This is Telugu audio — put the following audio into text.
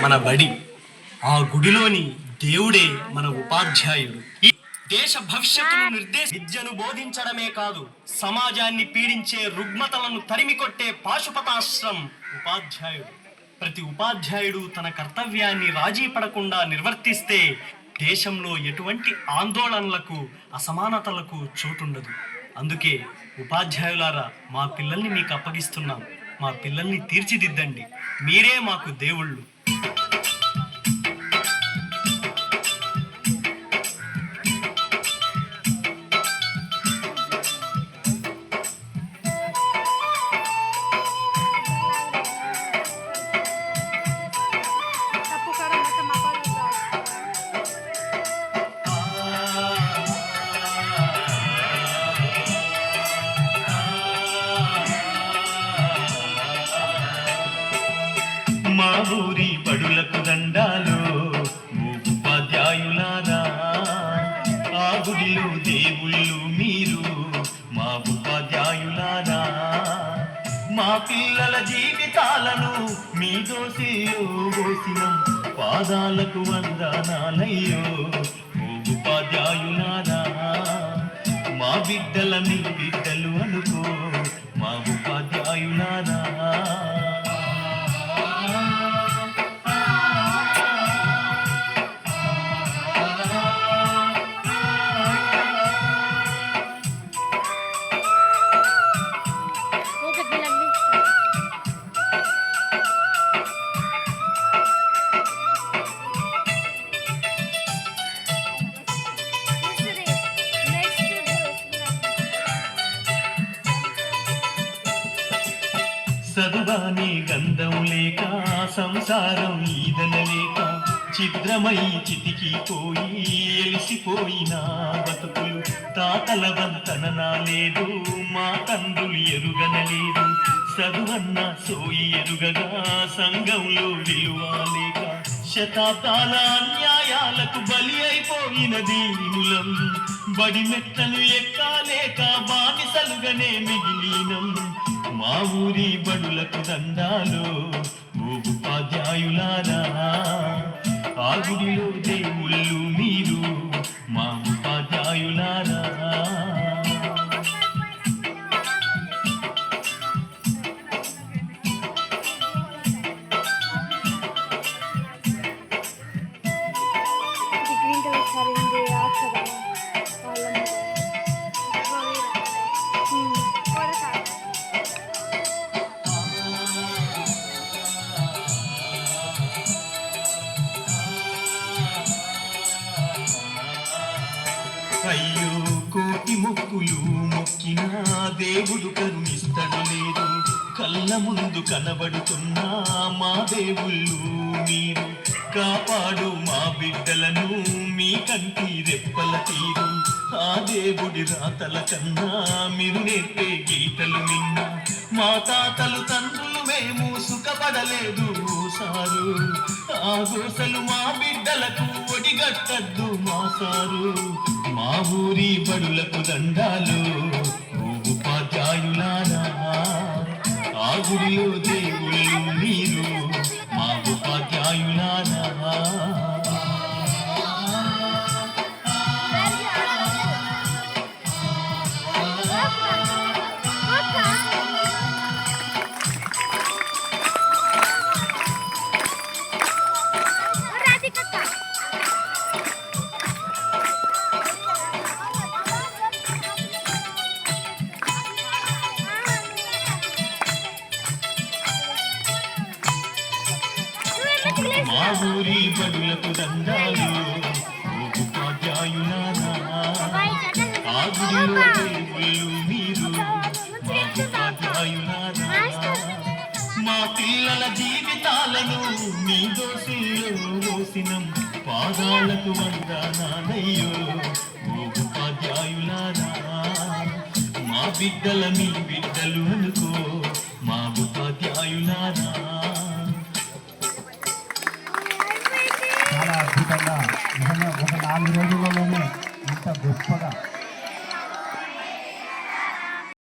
మన బడి. ఆ గుడిలోని దేవుడే మన ఉపాధ్యాయుడు. ఈ దేశ భవిష్యత్తును విద్యను బోధించడమే కాదు, సమాజాన్ని పీడించే రుగ్మతలను తరిమికొట్టే పాశుపతాశ్రం ఉపాధ్యాయుడు. ప్రతి ఉపాధ్యాయుడు తన కర్తవ్యాన్ని రాజీ పడకుండా నిర్వర్తిస్తే దేశంలో ఎటువంటి ఆందోళనలకు, అసమానతలకు చోటుండదు. అందుకే ఉపాధ్యాయులారా, మా పిల్లల్ని మీకు అప్పగిస్తున్నాం. మా పిల్లల్ని తీర్చిదిద్దండి. మీరే మాకు దేవుళ్ళు. మా ఊరి బడులకు దండాలు ఉపాధ్యాయులారా, ఆ గుడిలో దేవుళ్ళు మీరు మా ఉపాధ్యాయులారా. మా పిల్లల జీవితాలను మీ దోసిలో పోసినం, పాదాలకు వందనాలయ్యో ఉపాధ్యాయులారా. మా బిడ్డల మీ బిడ్డలు అనుకో మా ఉపాధ్యాయులారా. చదువాని గంధం లేక, సంసారం ఈదనలేక, చిద్రమై చితికిపోయి ఎలిసిపోయిన బతుకులు. తాతల వంతన లేదు, మా తండ్రులు ఎరుగనలేదు. చదువన్న సోయి ఎరుగగా సంఘంలో విలువలేక, శతాబ్దాల అన్యాయాలకు బలి అయిపోయిన దీనులం. బడి మెట్టలు ఎక్కాలేక బానిసలుగానే మిగిలినం. మా ఊరి బడులకు దండాలు ఉపాధ్యాయులారా, ఆ గుడిలో దేవుళ్ళు మీరు మా ఉపాధ్యాయులారా. అయ్యో కోటి మొక్కులు మొక్కినా దేవుడు కరుణిస్తడు లేదు. కళ్ళ ముందు కనబడుతున్నా మా దేవుళ్ళు మీరు. కాపాడు మా బిడ్డలను మీ కంటి రెప్పల తీరు. ఆ దేవుడి రాతల కన్నా మీరు నేర్పే గీతలు నిన్న. మా తాతలు తండ్రులు మేము సుఖపడలేదు సారు. ఆ గోసలు మా బిడ్డలకు ఒడిగట్టద్దు మా సారు. మా ఊరి బడులకు దండాలు ఉపాధ్యాయులారా, ఆ గుడిలో దేవుళ్ళు మీరు మా ఉపాధ్యాయులారా. మా ఊరి బడులకు దండాలు ఉపాధ్యాయులారా, ఆ గుడిలో దేవుళ్ళు మీరు మా ఉపాధ్యాయులారా. మా పిల్లల జీవితాలను మీ దోసిలో పోసినం, పాదాలకు వందనాలయ్యో ఉపాధ్యాయులారా. మా బిడ్డల మీ బిడ్డలు